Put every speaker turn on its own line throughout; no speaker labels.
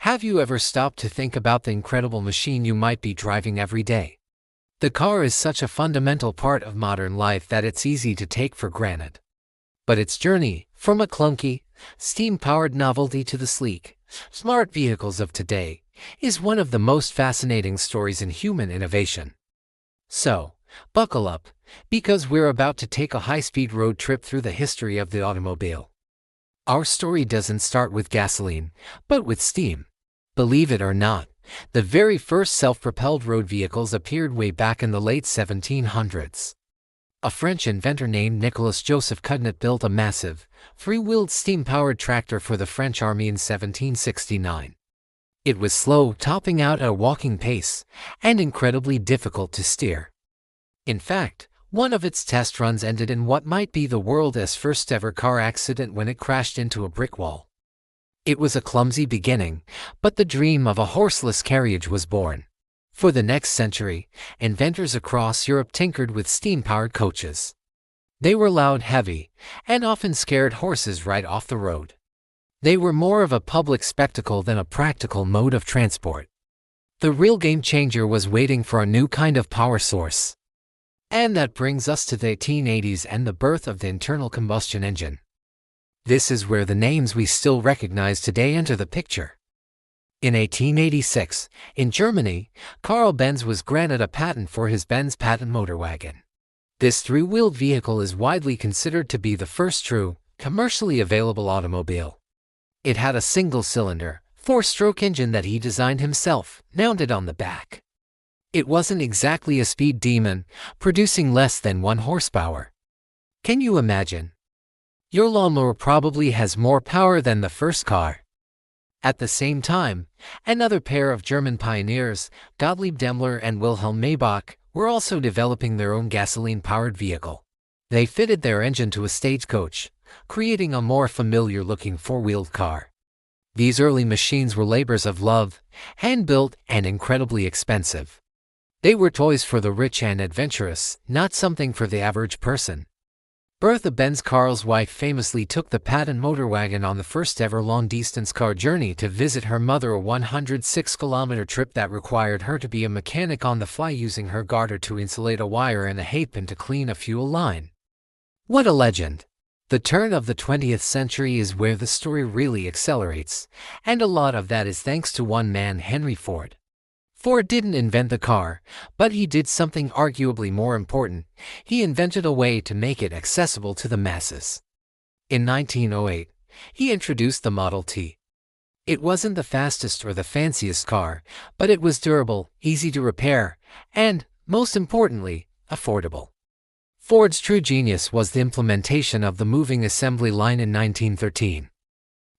Have you ever stopped to think about the incredible machine you might be driving every day? The car is such a fundamental part of modern life that it's easy to take for granted. But its journey, from a clunky, steam-powered novelty to the sleek, smart vehicles of today, is one of the most fascinating stories in human innovation. So, buckle up, because we're about to take a high-speed road trip through the history of the automobile. Our story doesn't start with gasoline, but with steam. Believe it or not, the very first self-propelled road vehicles appeared way back in the late 1700s. A French inventor named Nicolas Joseph Cugnot built a massive, three-wheeled steam-powered tractor for the French army in 1769. It was slow, topping out at a walking pace, and incredibly difficult to steer. In fact, one of its test runs ended in what might be the world's first-ever car accident when it crashed into a brick wall. It was a clumsy beginning, but the dream of a horseless carriage was born. For the next century, inventors across Europe tinkered with steam-powered coaches. They were loud, heavy, and often scared horses right off the road. They were more of a public spectacle than a practical mode of transport. The real game changer was waiting for a new kind of power source. And that brings us to the 1880s and the birth of the internal combustion engine. This is where the names we still recognize today enter the picture. In 1886, in Germany, Karl Benz was granted a patent for his Benz patent motorwagen. This three-wheeled vehicle is widely considered to be the first true, commercially available automobile. It had a single-cylinder, four-stroke engine that he designed himself, mounted on the back. It wasn't exactly a speed demon, producing less than 1 horsepower. Can you imagine? Your lawnmower probably has more power than the first car. At the same time, another pair of German pioneers, Gottlieb Daimler and Wilhelm Maybach, were also developing their own gasoline-powered vehicle. They fitted their engine to a stagecoach, creating a more familiar-looking four-wheeled car. These early machines were labors of love, hand-built and incredibly expensive. They were toys for the rich and adventurous, not something for the average person. Bertha Benz, Karl's wife, famously took the patent motorwagen on the first-ever long-distance car journey to visit her mother, a 106-kilometer trip that required her to be a mechanic on the fly, using her garter to insulate a wire and a hay-pin to clean a fuel line. What a legend! The turn of the 20th century is where the story really accelerates, and a lot of that is thanks to one man, Henry Ford. Ford didn't invent the car, but he did something arguably more important. He invented a way to make it accessible to the masses. In 1908, he introduced the Model T. It wasn't the fastest or the fanciest car, but it was durable, easy to repair, and, most importantly, affordable. Ford's true genius was the implementation of the moving assembly line in 1913.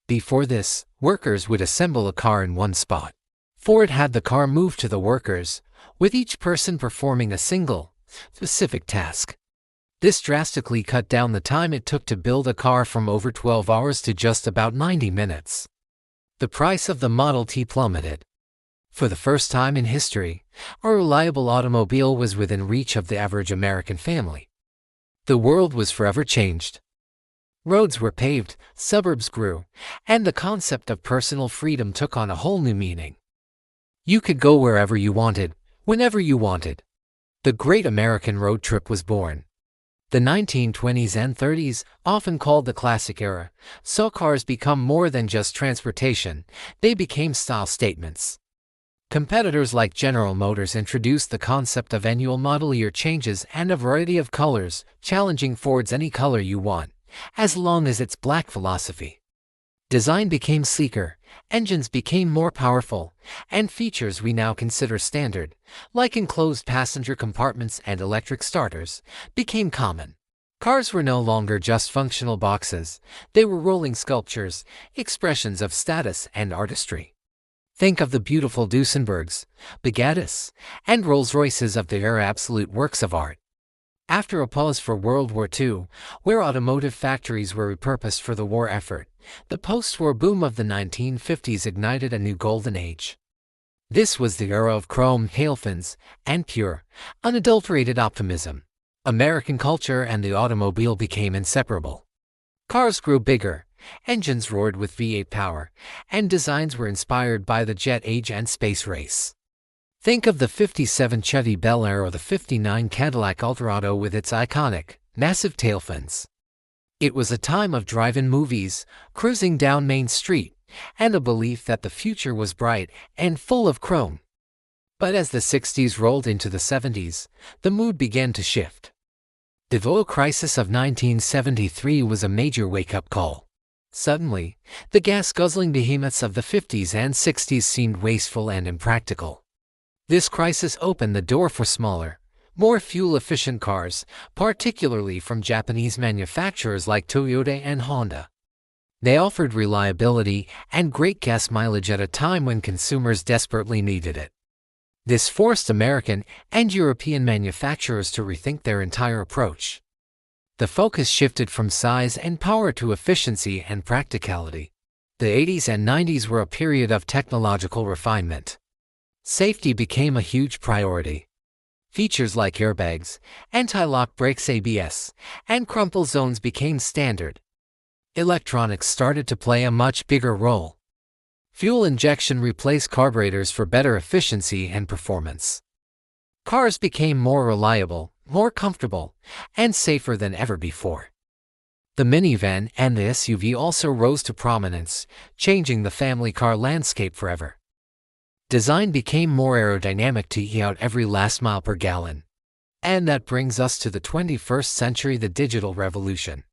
Before this, workers would assemble a car in one spot. Ford had the car moved to the workers, with each person performing a single, specific task. This drastically cut down the time it took to build a car from over 12 hours to just about 90 minutes. The price of the Model T plummeted. For the first time in history, a reliable automobile was within reach of the average American family. The world was forever changed. Roads were paved, suburbs grew, and the concept of personal freedom took on a whole new meaning. You could go wherever you wanted, whenever you wanted. The Great American Road Trip was born. The 1920s and 30s, often called the Classic Era, saw cars become more than just transportation. They became style statements. Competitors like General Motors introduced the concept of annual model year changes and a variety of colors, challenging Ford's any color you want, as long as it's black philosophy. Design became sleeker, engines became more powerful, and features we now consider standard, like enclosed passenger compartments and electric starters, became common. Cars were no longer just functional boxes, they were rolling sculptures, expressions of status and artistry. Think of the beautiful Duesenbergs, Bugattis, and Rolls-Royces of the era, absolute works of art. After a pause for World War II, where automotive factories were repurposed for the war effort, the post-war boom of the 1950s ignited a new golden age. This was the era of chrome, hail fins, and pure, unadulterated optimism. American culture and the automobile became inseparable. Cars grew bigger, engines roared with V8 power, and designs were inspired by the jet age and space race. Think of the '57 Chevy Bel Air or the '59 Cadillac Eldorado with its iconic, massive tail fins. It was a time of drive-in movies, cruising down Main Street, and a belief that the future was bright and full of chrome. But as the '60s rolled into the '70s, the mood began to shift. The oil crisis of 1973 was a major wake-up call. Suddenly, the gas-guzzling behemoths of the '50s and '60s seemed wasteful and impractical. This crisis opened the door for smaller, more fuel-efficient cars, particularly from Japanese manufacturers like Toyota and Honda. They offered reliability and great gas mileage at a time when consumers desperately needed it. This forced American and European manufacturers to rethink their entire approach. The focus shifted from size and power to efficiency and practicality. The '80s and '90s were a period of technological refinement. Safety became a huge priority. Features like airbags, anti-lock brakes ABS, and crumple zones became standard. Electronics started to play a much bigger role. Fuel injection replaced carburetors for better efficiency and performance. Cars became more reliable, more comfortable, and safer than ever before. The minivan and the SUV also rose to prominence, changing the family car landscape forever. Design became more aerodynamic to eke out every last mile per gallon. And that brings us to the 21st century, the digital revolution.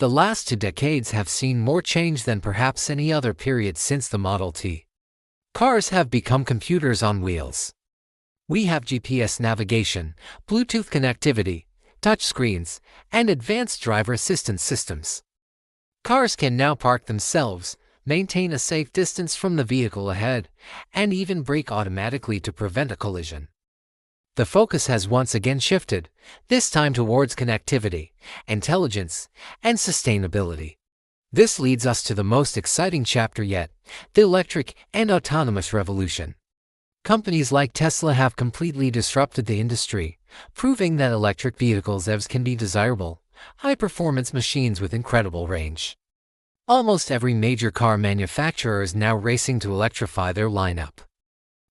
The last 2 decades have seen more change than perhaps any other period since the Model T. Cars have become computers on wheels. We have GPS navigation, Bluetooth connectivity, touchscreens, and advanced driver assistance systems. Cars can now park themselves, maintain a safe distance from the vehicle ahead, and even brake automatically to prevent a collision. The focus has once again shifted, this time towards connectivity, intelligence, and sustainability. This leads us to the most exciting chapter yet, the electric and autonomous revolution. Companies like Tesla have completely disrupted the industry, proving that electric vehicles EVs can be desirable, high-performance machines with incredible range. Almost every major car manufacturer is now racing to electrify their lineup.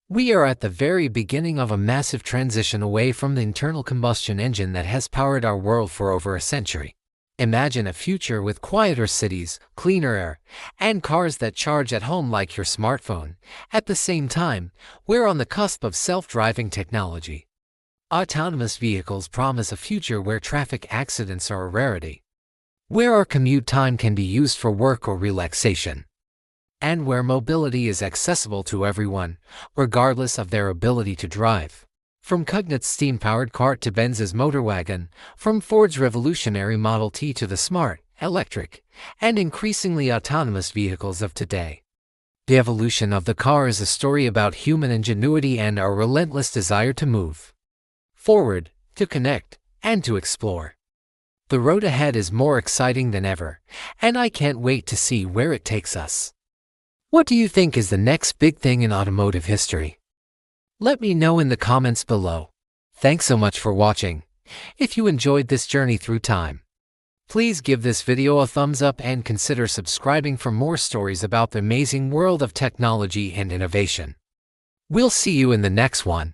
We are at the very beginning of a massive transition away from the internal combustion engine that has powered our world for over a century. Imagine a future with quieter cities, cleaner air, and cars that charge at home like your smartphone. At the same time, we're on the cusp of self-driving technology. Autonomous vehicles promise a future where traffic accidents are a rarity, where our commute time can be used for work or relaxation, and where mobility is accessible to everyone, regardless of their ability to drive. From Cognite's steam-powered cart to Benz's motor wagon, from Ford's revolutionary Model T to the smart, electric, and increasingly autonomous vehicles of today. The evolution of the car is a story about human ingenuity and our relentless desire to move forward, to connect, and to explore. The road ahead is more exciting than ever, and I can't wait to see where it takes us. What do you think is the next big thing in automotive history? Let me know in the comments below. Thanks so much for watching. If you enjoyed this journey through time, please give this video a thumbs up and consider subscribing for more stories about the amazing world of technology and innovation. We'll see you in the next one.